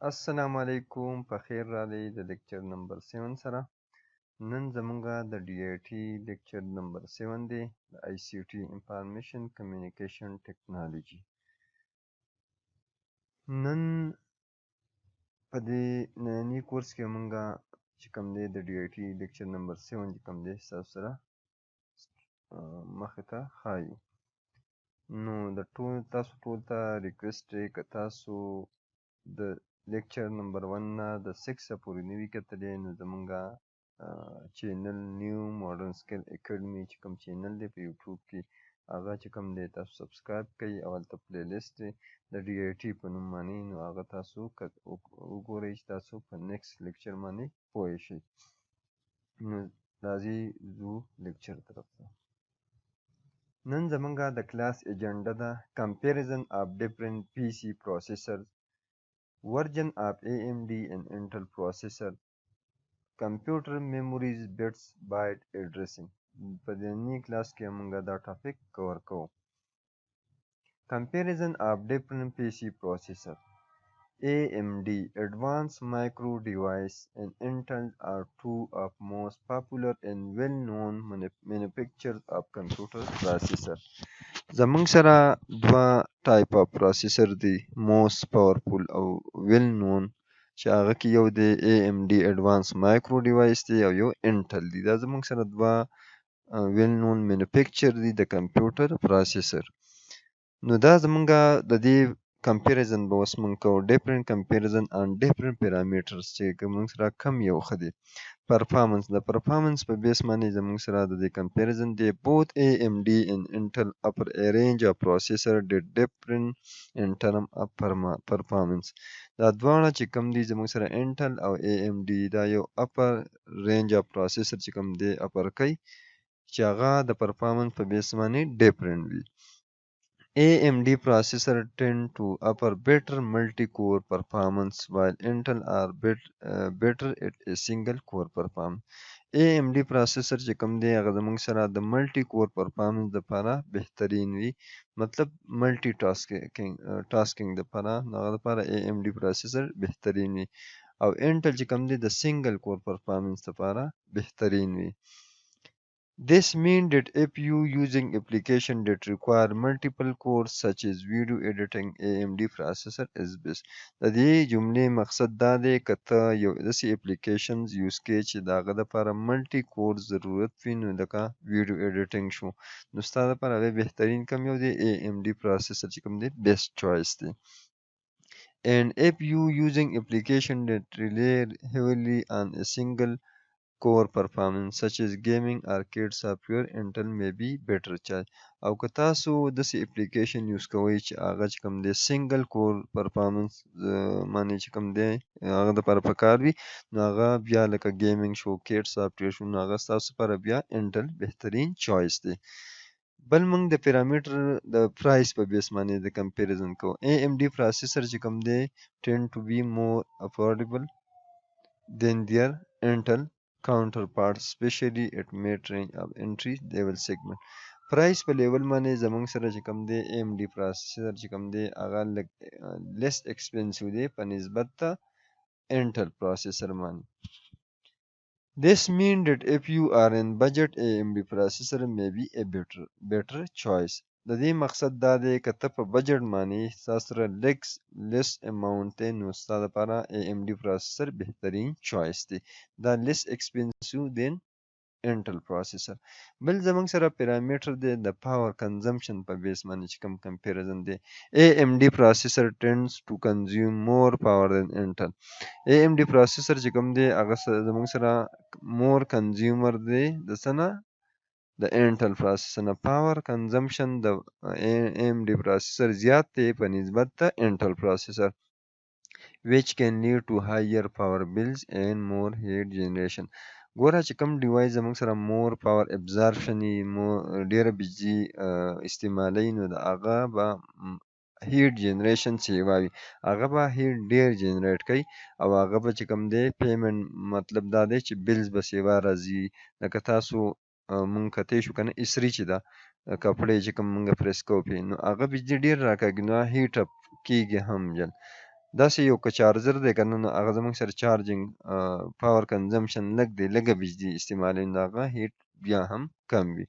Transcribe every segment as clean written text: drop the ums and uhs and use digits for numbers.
السلام علیکم په خیر راغلی د لیکچر نمبر 7 سره نن زمونږه د ډي آی ټي لیکچر نمبر 7 دی د آی سی ټي انفارمیشن کمیونیکیشن ټیکنالوجي. نن په دې ننني کورس کې مونږه چې کوم دی د ډي آی ټي لیکچر نمبر 7 چې کوم دی تاسو سره مخې ته ښایو. نو د تاسو ټول ته ریکویسټ دی که تاسو د لیکچر نمبر 1 نه د 6 پورې نه وي کتلی نو زمونږه چینل نیو ماډرن سکل اکیډمي چې کوم چینل دی په یوټیوب کې هغه چې کوم دی تاسو سبسکرایب کړئ او هلته پلی لیسټ دی د ډي آی ټي په نوم باندې نو هغه تاسو وګورئ چې تاسو په نیکسټ لیکچر باندې پوه شئ. نو راځئ ځو لیکچر طرف ته. نن زمونږه د کلاس ایجنډا ده comparison of different PC processors, version of AMD and Intel processor, computer memories bits byte addressing. په دې کلاس کې موږ دا ټاپک کور کوو. comparison of different PC processor. AMD Advanced Micro Device and Intel are two of most popular and well-known manufacturers of computer processor. زمونږ سره دوه ټایپ اف پروسیسر دی موست پاورفول او ویل نون چې هغه کې یو دی AMD Advanced Micro Device دی او یو انټل دی. دا زمونږ سره دوه ویل نون مینوفیکچر دی د کمپیوټر پروسیسر. نو دا زمونږه د دې کمپیریزن به اوس مونږ کوو ډیفرنٹ کمپیریزن آن ډیفرنٹ پیرامیټرز چې زمونږ سره کم یو ښه دی. پرفارمنس د پرفارمنس په بیس باندې زمونږ سره د دې کمپیریزن دی. both AMD and Intel offer a range of processor that different in term of performance. دا دواړه چې کم دي زمونږ سره انټل او AMD دا یو اپر رینج اف پروسیسر چې کم دی اپر کوي چې هغه د پرفارمنس په بیس باندې ډیفرنٹ وي. AMD processor tend to offer better multi-core performance while Intel are better at a single core performance. AMD processor چې کوم دی هغه زموږ سره د ملټي کور پرفارمنس لپاره بهترین وي، مطلب ملټي ټاسکینګ لپاره هغه لپاره AMD processor بهترین وي او انټل چې کوم دی د سنگل کور پرفارمنس لپاره بهترین وي. This means that if you using application that require multiple cores such as video editing, AMD processor is best. د دې جملې مقصد دا دی که ته یو داسې اپلیکیشنز یوز کوې چې د هغه دپاره ملټي کور ضرورت وي نو لکه ویډیو ایډیټینګ شو نو ستا دپاره هغې بهترین کوم یو دی AMD processor چې کوم دی بیسټ چوایس دی. And if you using application that rely heavily on a single core performance such as gaming arcade software Intel may be better choice. او که تاسو داسې اپلیکیشن یوز کوئ چې هغه چې کوم دی سنگل کور پرفارمنس باندې چې کوم دی هغه دپاره پکار وي نو هغه بیا لکه گیمینګ شو کیټ سافټویر شو نو هغه ستاسو لپاره بیا انټل بهترین چوایس دی. بل موږ د پیرامیټر د پرایس په بیس باندې د کمپیریزن کوو. AMD processor چې کوم دی tend to be more affordable than their Intel counterparts, especially at mid-range of entry level segment. پرایس په لیول باندې زمونږ سره چې کوم دی AMD processor چې کوم دی هغه لږ لیس ایکسپنسیو دی په نسبت ته انټل پروسیسر باندې. This means that if you are in budget AMD processor may be a better choice. د دې مقصد دا دی که ته په بجټ باندې ستا سره لیس اماونټ دی نو ستا دپاره AMD processor بهترین چوایس دی. دا لیس ایکسپنسیو دین انټل پروسیسر. بل زمونږ سره پیرامیټر دی د پاور کنزمپشن په بیس باندې چې کوم کمپیریزن دی. AMD processor tends to consume more power than Intel. AMD processor چې کوم دی هغه زمونږ سره مور کنزیومر دی د څه نه د انټل پروسیسر نه. پاور کنزمپشن د AMD processor زیات دی په نسبت ته انټل پروسیسر which can lead to higher power bills and more heat generation. ګوره چې کوم ډیوایس زموږ سره مور پاور ابزارپشن ډیره بجلی استعمالوي نو د هغه به هیټ جنریشن سیوا وي، هغه به هیټ ډیر جنریټ کوي او هغه به چې کوم دی پیمنټ مطلب دا دی چې بیلز به سیوا راځي. لکه تاسو مونږ کتی شو کنه اسری چې ده کپړې چې کوم مونږ پریس کوو پې نو هغه بجلی ډیر راکاږي نو هیټ اپ کیږي هم جل داسې یو که چارجر دی که نه نو هغه زموږ سره چارجنګ پاور کنزمپشن لږ دی لږه بجلي استعمالوي نو د هغه هیټ بیا هم کم وي.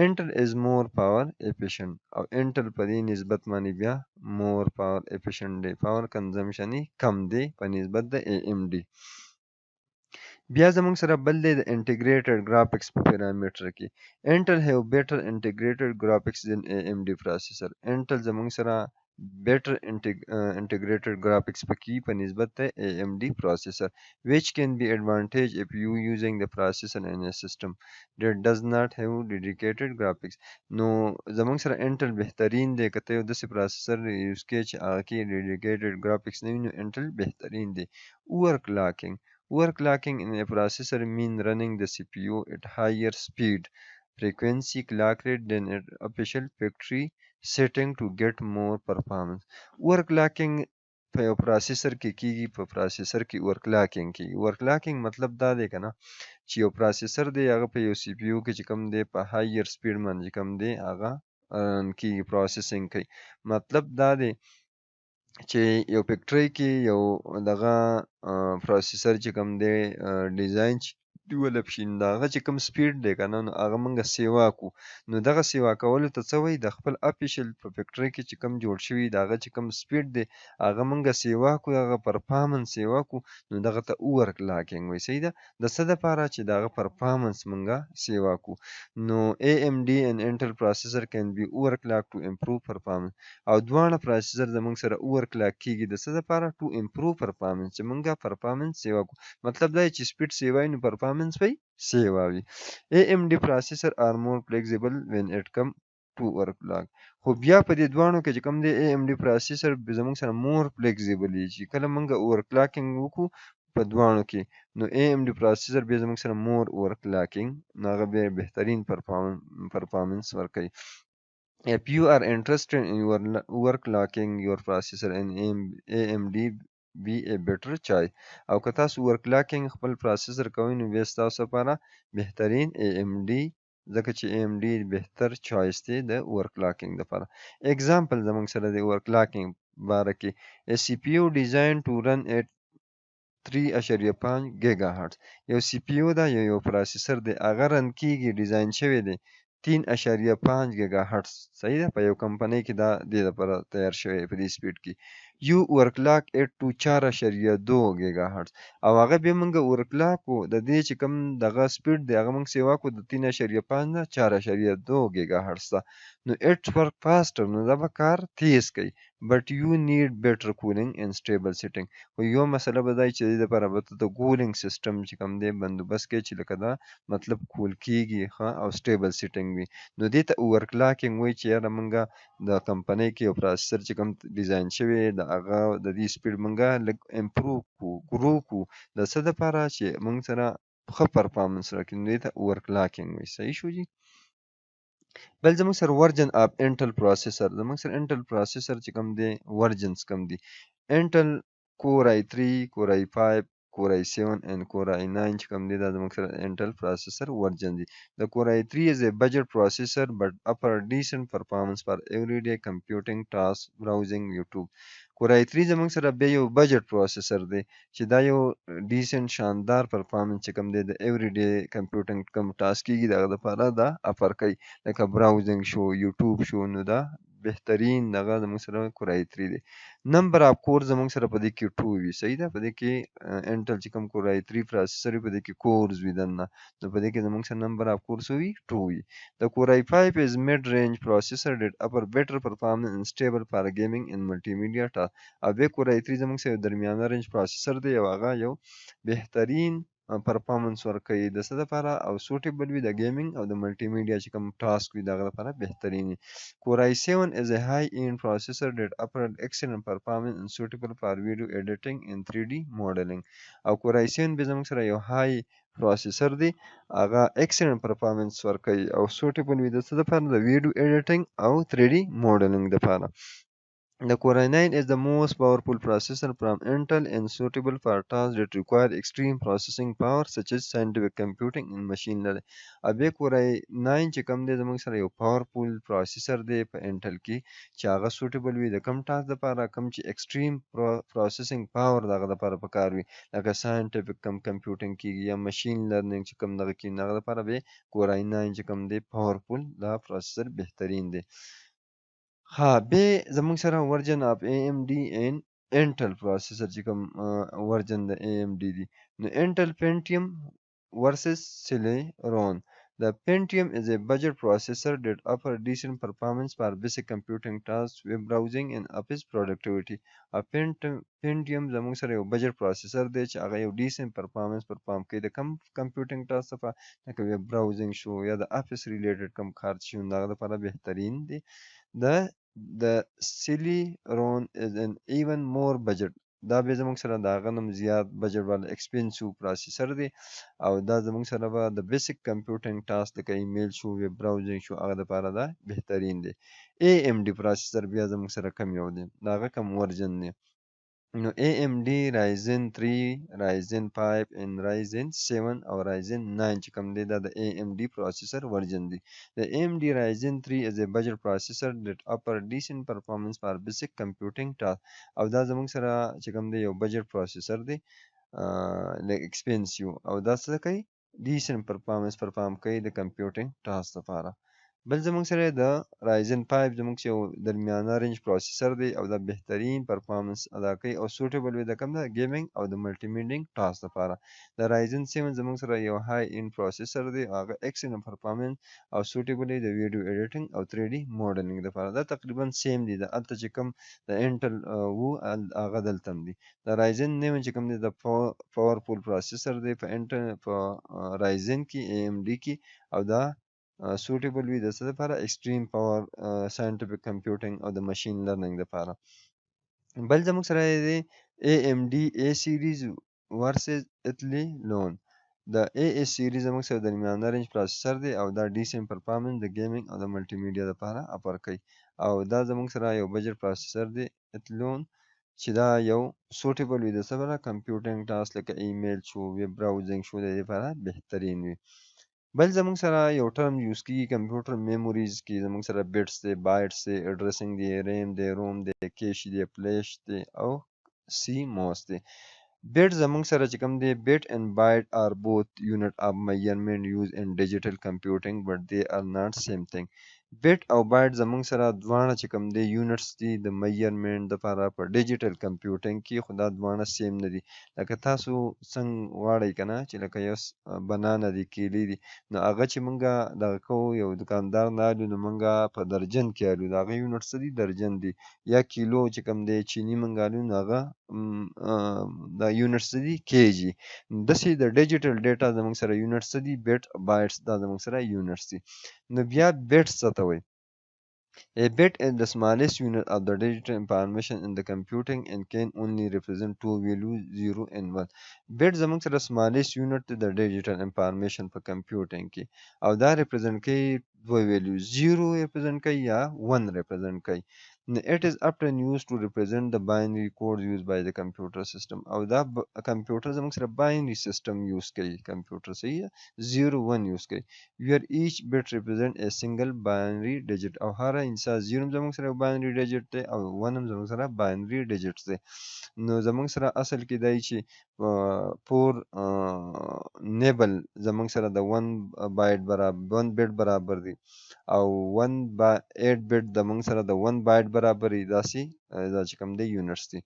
انټل از مور پاور افیشنټ او انټل په دې نسبت باندې بیا مور پاور افیشنټ دی پاور کنزمپشن یې کم دی په نسبت د اے ام ډي. بیا زموږ سره بل دی د انټیګریټډ ګرافکس په پیرامیټر کې. انټل هیو بیټر انټیګریټډ ګرافکس دین اے ام ډي پروسیسر. انټل زموږ سره better integrated graphics پکې په نسبت د AMD processor which can be advantage if you using the processor in a system that does not have dedicated graphics. نو زمونږ سره انټل بهترین دی که ته یو داسې پروسیسر یوز کې چې هغه کې dedicated graphics نه وي نو انټل بهترین دی. Overclocking in a processor mean running the CPU at higher speed frequency clock rate than at official factory setting to get more performance. overclocking په یو پروسیسر کې کیږي په پروسیسر کې overclocking کیږي. overclocking مطلب دا دی کنه چې یو پروسیسر دی هغه په یو سی پی یو کې چې کوم دی په هایر سپیډ باندې کوم دی هغه کیږي پروسیسینګ کوي. مطلب دا دی چې یو فیکټری کې یو دغه پروسیسر چې کوم دی ډیزاین ډیولپ شي نو د هغه چې کوم سپیډ دی که نه نو هغه موږ سیوا کړو. نو دغه سیوا کولو ته څه وایي د خپل اپیشل په فیکټرۍ کې چې کوم جوړ شوي د هغه چې کوم سپیډ دی هغه موږ سیوا کړو هغه پرفارمنس سیوا کړو نو دغه ته اوور کلاکینګ وایي. صحیح ده د څه دپاره چې د هغه پرفارمنس موږ سیوا کړو. نو AMD and Intel processor can be overclocked to improve performance او دواړه پروسیسر زموږ سره اوور کلاک کیږي د څه دپاره to improve performance چې موږ پرفارمنس سیوا کړو. مطلب دا چې سپیډ سیوا وي نو پرفارمنس by سیوا وي. AMD processor are more flexible when it come to overclock. خو بیا په دې دواړو کې چې کوم دی AMD processor زموږ سره more flexible وي چې کله موږ overclocking وکړو په دواړو کې نو AMD processor بیا زموږ سره more overclocking نو هغه بیا بهترین پرفارمنس ورکوي. If you are interested in overclocking your processor in AMD be a better choice او که تاسو overclocking خپل پروسیسر کوئ نو بیا ستاسو لپاره بهترین AMD ځکه چې AMD بهتر چوایس دی د overclocking لپاره. اگزامپل زموږ سره د overclocking باره کې a CPU designed to run at 3.5 ګیګا هرتز یو سی پی یو دا یو پروسیسر دی هغه رن کیږي ډیزاین شوی دی 3.5 ګیګا هرتز. صحیح ده په یو کمپنۍ کې دا دې لپاره تیار شوی په دې سپیډ کې یو overclock it to 4.2 ګیګا هرتز او هغه بیا موږ overclock کو د دې چې کوم دغه سپیډ دی هغه موږ سیوا کو د 3.5 نه 4.2 ګیګا هرتز ته نو it work faster نو دا به کار تیز کوي but you need better cooling and stable setting. خو یو مسله به دا چې د دې لپاره به ته د کولینګ سیسټم چې کوم دی بندوبست کوي چې لکه دا مطلب کول کیږي ښه او سټیبل سیټینګ وي نو دې ته overclocking وایي چې یاره موږ د کمپنۍ کې یو پروسیسر چې کوم ډیزاین شوی د هغه د دې سپیډ موږ لږ امپروو کړو ګرو کړو د څه دپاره چې موږ سره ښه پرفارمنس راکړي نو دې ته overclocking وایي. صحیح شو جي. بل زموږ سره ورجن اف انټل پروسیسر زموږ سره انټل پروسیسر چې کوم دی ورجنز کم دي. انټل Core i3 Core i5 Core i7 and Core i9 چې کوم دی دا زموږ سره انټل پروسیسر ورجن دي. The Core i3 is a budget processor but offer decent performance for everyday computing tasks browsing YouTube. Core i3 زموږ سره بیا یو بجټ پروسیسر دی چې دا یو ډیسنٹ شاندار پرفارمنس چې کوم دی د ایوری ډے کمپیوټینګ کوم ټاسک کیږي دغه لپاره دا افر کوي لکه براوزنګ شو یوټیوب شو نو دا بهترین دغه زموږ سره Core i3 دی. نمبر اف کور زموږ سره په دې کې 2 وي. صحیح ده په دې کې انټل چې کوم Core i3 پروسیسر په دې کې کورز وي دنه نو په دې کې زموږ سره نمبر اف کورس وي 2 وي. The Core i5 is mid-range processor that offer better performance and stable for gaming and multimedia tasks. او بیا Core i3 زموږ سره یو درمیانه رینج پروسیسر دی او هغه یو بهترین پرفارمنس ورکوي د څه لپاره او سوټیبل وي د گیمینګ او د ملټي میډیا چې کوم ټاسک وي دغه لپاره بهترین وي. Core i7 is a high-end processor that offers excellent performance and suitable for video editing and 3D modeling. او Core i7 به زموږ سره یو های پروسیسر دی هغه excellent performance ورکوي او suitable وي د څه لپاره د ویډیو editing او 3D modeling لپاره. The Core i9 is the most powerful processor from Intel and suitable for tasks that require extreme processing power such as scientific computing and machine learning. ابي Core i9 چې کوم دی زموږ سره یو powerful processor دی په Intel کې چې هغه suitable وي د کم task لپاره کم چې extreme processing power دغه لپاره پکار وي لکه scientific computing کېږي یا machine learning چې کوم دغه کېږي هغه لپاره به Core i9 چې کوم دی powerful دا processor بهترین دی. ها بیا زموږ سره ورژن اف AMD and Intel processor چې کوم ورژن د AMD دی نو Intel Pentium versus Celeron. The Pentium is a budget processor that offers decent performance for basic computing tasks, web browsing, and office productivity. A Pentium زموږ سره یو budget processor دی چې هغه یو decent performance پرفارم کوي د کم computing task لپاره لکه web browsing شو یا د office related کم کار شو هغه لپاره بهترین دی. The Celeron is an even more budget. دا به زموږ سره د هغه نوم زیات بجټ والا اکسپنسیو پروسیسر دی او دا زموږ سره به د بیسیک کمپیوټینګ ټاسک لکه ایمیل شو ویب براوزینګ شو هغه لپاره دا بهترین دی. AMD پروسیسر بیا زموږ سره کم یو دی دا هغه کم ورژن دی نو AMD Ryzen 3 Ryzen 5 and Ryzen 7 او Ryzen 9 چې کوم دی دا د AMD processor version دی. The AMD Ryzen 3 is a budget processor that offer decent performance for basic computing tasks او دا زموږ سره چې کوم دی یو budget processor دی like expensive او دا څه کوي decent performance perform کوي د computing task لپاره. بل زموږ سره د Ryzen 5 زموږ یو درمیانه رینج پروسیسر دی او دا بهترین پرفارمنس ادا کوي او سوټیبل وي د کوم د گیمینګ او د ملټي میډینګ ټاسک لپاره. د Ryzen 7 زموږ سره یو های end پروسیسر دی هغه ایکسلنت پرفارمنس او سوټیبل دی د ویډیو ایډیټینګ او 3D موډلینګ لپاره. دا تقریبا سیم دی د الته چې کوم د انټل وو هغه دلته دی. د Ryzen 9 چې کوم دی د پاورفول پروسیسر دی په انټل په Ryzen کې AMD کې او دا suitable وي د څه لپاره extreme power scientific computing او د machine learning لپاره. بل زموږ سره دی AMD A series versus Athlon. د AA series زموږ سره درمیانه رینج پروسیسر دی او دا decent performance د گیمینګ او د ملټي میډیا لپاره افر کوي او دا زموږ سره یو بجټ پروسیسر دی Athlon چې دا یو suitable وي د څه لپاره computing task لکه ایمیل شو ویب براوزینګ شو د دې لپاره بهترین وي. بل زموږ سره یو ټرم یوز کیږي کمپیوټر میموریز کې زموږ سره بټس دی بایټس دی اډرسینګ دی ریم دی روم دی کیش دی فلیش دی او سی موس دی. بټ زموږ سره چې کوم دی بټ and byte are both unit of measurement used in digital computing but they are not same thing. بټ او بایټ زموږ سره دواړه چې کوم دی یونټس دي د میجرمنټ لپاره په ډیجیټل کمپیوټینګ کې خو دا دواړه سیم نه دي. لکه تاسو څنګه غواړئ که نه چې لکه یو بنانه دي کیلې دي نو هغه چې مونږه دغه کوو یو دکاندار نه اخلو نو مونږه په درجن کې اخلو د هغه یونټ څه دي درجن دي یا کیلو چې کوم دی چینی مونږه اخلو نو هغه دا یونټ څه دي کیجي. داسې د ډیجیټل ډیټا زموږ سره یونټ څه دي بټ بایټس دا زموږ سره یونټس دي. نو بیا بټس څه ته وایي. A bit is the smallest unit of the digital information in the computing and can only represent two values 0 and 1. Bit زموږ سره smallest unit د digital information په computing کې او دا represent کوي دوه values 0 represent کوي یا 1 represent کوي. It is often used to represent the binary code used by the computer system او دا computer زموږ سره binary system use کوي computer صحیح 0 1 use کوي where each bit represent a single binary digit او هر انسان 0 زموږ سره binary digit دی او 1 هم زموږ سره binary digit دی. نو زموږ سره اصل کې دی چې پور نیبل زموږ سره د 1 byte برابر 1 bit برابر دی او 1 8 bit زموږ سره د 1 byte برابر دی داسې دا چې کوم دی یونټس دی.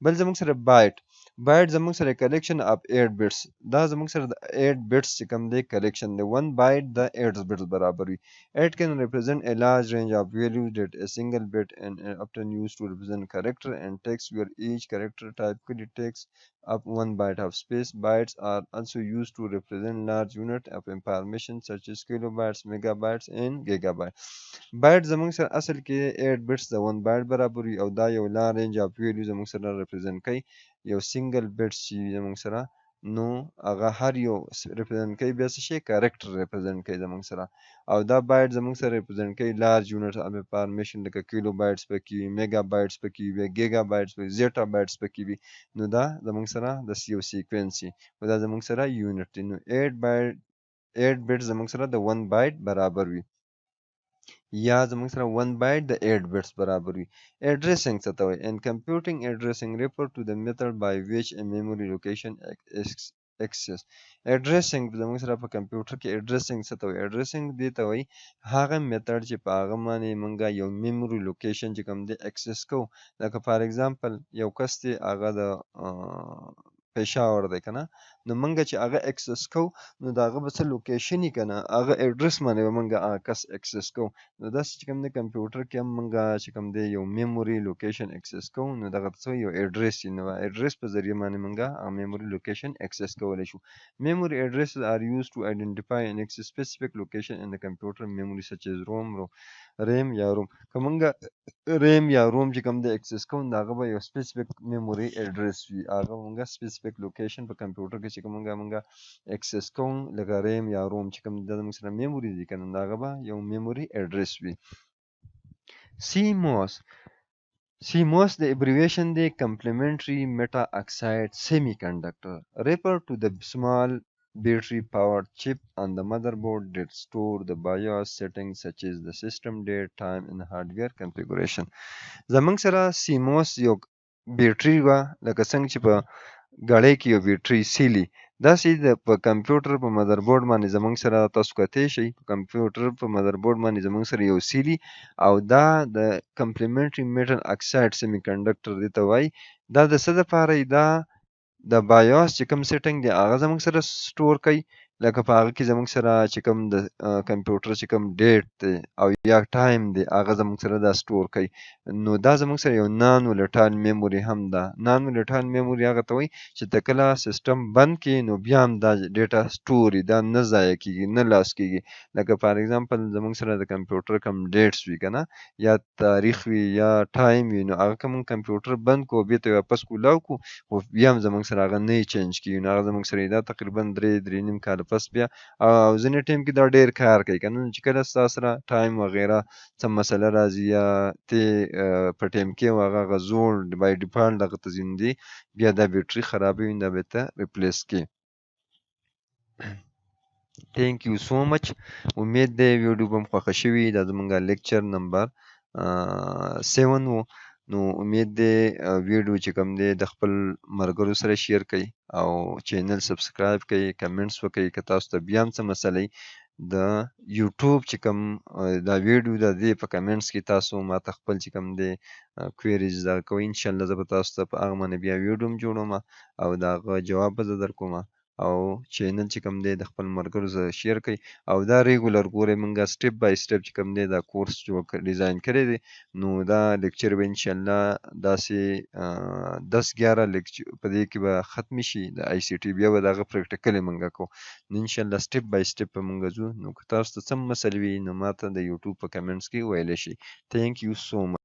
بل زموږ سره بایټ زموږ سره کلیکشن اف 8 bits دا زموږ سره د 8 bits چې کوم دی کلیکشن دی 1 byte د 8 bits برابر وي. It can represent a large range of values that a single bit and often used to represent character and text where each character typically takes up 1 byte of space. Bytes are also used to represent large unit of information such as kilobytes, megabytes and gigabytes. byte زموږ سره اصل کې 8 bits د 1 byte برابر وي او دا یو large range of values زموږ سره represent کوي. یو single bit چې زموږ سره نو هغه هر یو ریپرزینټ کوي بیا څه شی کریکټر ریپرزینټ کوي زموږ سره او دا بایټ زموږ سره ریپرزینټ کوي لارج یونټ اف انفارمیشن لکه کیلو بایټس پکې وي میگا بایټس پکې وي ګیگا بایټس پکې زیټا بایټس پکې وي نو دا زموږ سره د یو سیکوینس وي دا زموږ سره یونټ دی نو 8 بټ زموږ سره د 1 بایټ برابر وي یا زموږ سره 1 بایټ د 8 بټس برابر وي اډریسینګ څه ته وایي ان کمپیوټینګ اډریسینګ ریفر ټو د میثډ بای ویچ ا میموري لوکیشن اکسس اډریسینګ زموږ سره په کمپیوټر کې اډریسینګ څه ته وایي اډریسینګ دې ته وایي هغه میثډ چې په هغه باندې مونږه یو میموري لوکیشن چې کوم دی اکسس کوو لکه فار ایگزامپل یو کس دی هغه د پېښور دی کنه نو مونږ چې هغه اکسس کوو نو د هغه به څه لوکیشن وي کنه هغه اډرس باندې به مونږ هغه کس اکسس کوو نو داسې چې کوم دی کمپیوټر کې هم مونږه چې کوم دی یو میموري لوکیشن اکسس کوو نو دغه څه یو اډرس وي نو اډرس په ذریعه باندې مونږه هغه میموري لوکیشن اکسس کولی شو memory addresses are used to identify and access specific location in the computer memory such as RAM یا روم که مونږه ریم یا روم چې کوم دی اکسس کوو نو هغه به یو سپیسیفیک میموري اډرس وي هغه مونږه سپیسیفیک لوکیشن په کمپیوټر کې چې مونږه اکسس کوو لکه ریم یا روم چې کوم د موږ سره میموري دي کنه نو هغه به یو میموري اډرس وي CMOS CMOS the abbreviation the complementary metal oxide semiconductor refer to the small battery powered chip on the motherboard that store the BIOS settings such as the system date, time and hardware configuration. زمونږ سره CMOS یو بیټري وه لکه څنګه چې په ګاډۍ کې یو بیټري سیلي داسې د په کمپیوټر په مدربورډ باندې زمونږ سره تاسو کتلی شئ په کمپیوټر په مدربورډ باندې زمونږ سره یو سیلي او دا د کمپلیمنټري میټل اکساید سیمی کنډکټر دې ته وایي دا د څه دپاره دا د بایوس چې کوم سیټینګ دی هغه زموږ سره سټور کوي لکه په هغه کې زموږ سره چې کوم د کمپیوټر چې کوم ډیټ دی او یا ټایم دی هغه زموږ سره دا سټور کوي نو دا زموږ سره یو نان ولټایل میموري هم ده نان ولټایل میموري هغه ته وایي چې ته کله سیسټم بند کړي نو بیا هم دا ډیټا سټور دا نه ضایع کیږي نه لاس کیږي لکه فار ایگزامپل زموږ سره د کمپیوټر کوم ډیټس وي کنه یا تاریخ وي یا ټایم وي نو هغه کوم کمپیوټر بند کو بیا ته واپس کولاو کو خو بیا هم زموږ سره هغه نه چینج کیږي نو هغه زموږ سره دا تقریبا 3 نیم کال پس بیا او ځینې ټیم کې دا ډیر کار کوي کنه چې کله ستاسو سره ټایم وغیره څه مسله راځي یا ته په ټیم کې هغه زوړ بای ډیفالت دغه ته زیندي بیا دا بیټري خرابوي دا به ته ریپلیس کی تhank you so much امید دی ویډیو بم خوښه شوي دا زمونږه لیکچر نمبر 7 وو نو امید دی ویډیو چې کوم دی د خپل ملګرو سره شیر کړئ او چینل سبسکرایب کړئ کمنټس وکړئ که تاسو ته بیا هم څه مسلې د یوټیوب چې کوم دا ویډیو د دې په کمنټس کې تاسو ماته خپل چې کوم دی کویریز درکوئ انشاءالله زه به تاسو ته په هغه باندې بیا ویډیو هم جوړوم او د هغه جواب به زه درکوم او چینل چې کوم دی د خپل ملګرو سره شیر کړئ او دا ریګولر ګورئ مونږه سټپ بای سټپ چې کوم دی دا کورس ډیزاین کړی دی نو دا لیکچر به انشاءالله داسې 10-11 لیکچر په دې کې به ختم شي د آی سی ټي بیا به د هغه پریکټیکل یې مونږه کوو نو انشاءالله سټپ بای سټپ به مونږ ځو نو که تاسو ته څه مسلې وي نو ماته د یوټیوب په کمنټس کې ویلی شئ تhank you so much